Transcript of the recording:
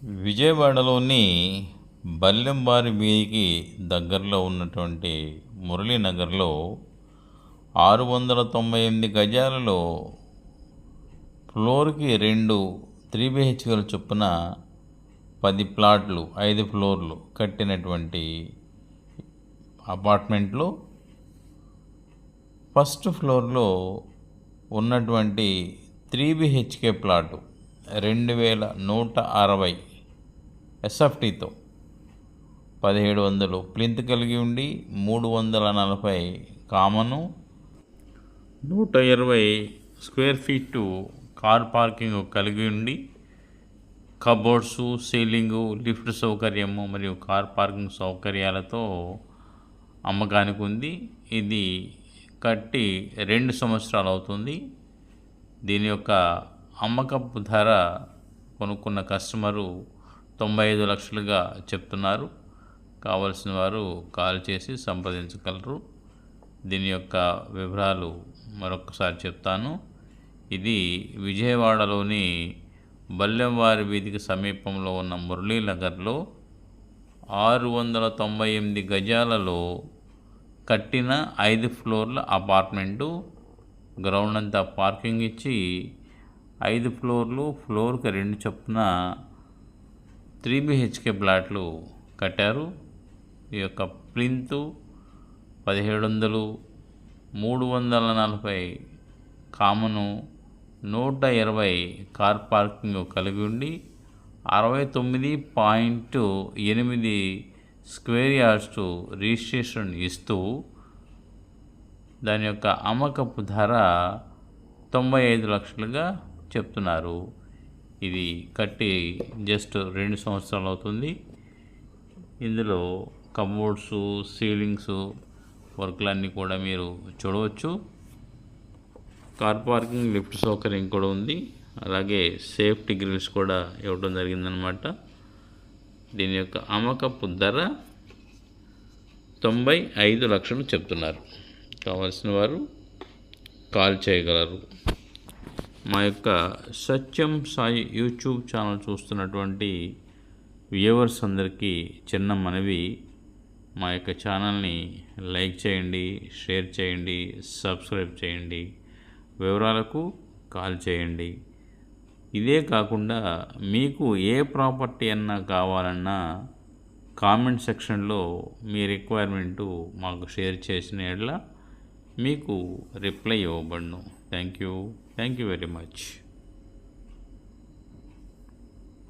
విజయవాడలోని బల్లెంబారి వీధికి దగ్గరలో ఉన్నటువంటి మురళీనగర్లో 698 గజాలలో ఫ్లోర్కి 2 3 BHKల చొప్పున 10 ప్లాట్లు 5 ఫ్లోర్లు కట్టినటువంటి అపార్ట్మెంట్లో ఫస్ట్ ఫ్లోర్లో ఉన్నటువంటి 3 BHK ప్లాటు 2160 ఎస్ఎఫ్టీతో 1700 ప్లింత్ కలిగి ఉండి 340 common, 120 square feet car parking కలిగి ఉండి కబోర్డ్సు, సీలింగు, లిఫ్ట్ సౌకర్యము మరియు కార్ పార్కింగ్ సౌకర్యాలతో అమ్మకానికి ఉంది. ఇది కట్టి 2 సంవత్సరాలు అవుతుంది. దీని యొక్క అమ్మకపు ధర కొనుక్కున్న కస్టమరు 95 లక్షలుగా చెప్తున్నారు. కావలసిన వారు కాల్ చేసి సంప్రదించగలరు. దీని యొక్క వివరాలు మరొకసారి చెప్తాను. ఇది విజయవాడలోని బల్లెంవారి వీధికి సమీపంలో ఉన్న మురళీనగర్లో 698 గజాలలో కట్టిన 5 ఫ్లోర్ల అపార్ట్మెంటు. గ్రౌండ్ అంతా పార్కింగ్ ఇచ్చి 5 ఫ్లోర్లు, ఫ్లోర్కి 2 చొప్పున 3 BHK ప్లాట్లు కట్టారు. ఈ యొక్క ప్లింతు 1700, 340 కామను, 120 కార్ పార్కింగ్ కలిగి ఉండి 69.8 స్క్వేర్ యార్డ్స్ రిజిస్ట్రేషన్ ఇస్తూ దాని యొక్క అమ్మకపు ధర 95 లక్షలుగా చెప్తున్నారు. ఇది కట్టి జస్ట్ 2 సంవత్సరాలు అవుతుంది. ఇందులో కబోర్డ్సు, సీలింగ్స్ వర్క్లన్నీ కూడా మీరు చూడవచ్చు. కార్ పార్కింగ్, లిఫ్ట్ సౌకర్యం కూడా ఉంది. అలాగే సేఫ్టీ గ్రిల్స్ కూడా ఇవ్వడం జరిగిందనమాట. దీని యొక్క అమ్మకపు ధర 95 లక్షలు చెప్తున్నారు. కావాల్సిన వారు కాల్ చేయగలరు. మా యొక్క సత్యం సాయి యూట్యూబ్ ఛానల్ చూస్తున్నటువంటి వ్యూవర్స్ అందరికీ చిన్న మనవి, మా యొక్క ఛానల్ని లైక్ చేయండి, షేర్ చేయండి, సబ్స్క్రైబ్ చేయండి, వివరాలకు కాల్ చేయండి. ఇదే కాకుండా మీకు ఏ ప్రాపర్టీ అన్నా కావాలన్నా కామెంట్ సెక్షన్లో మీ రిక్వైర్మెంటు మాకు షేర్ చేసిన యెడల మీకు రిప్లై ఇవ్వబడును. Thank you very much.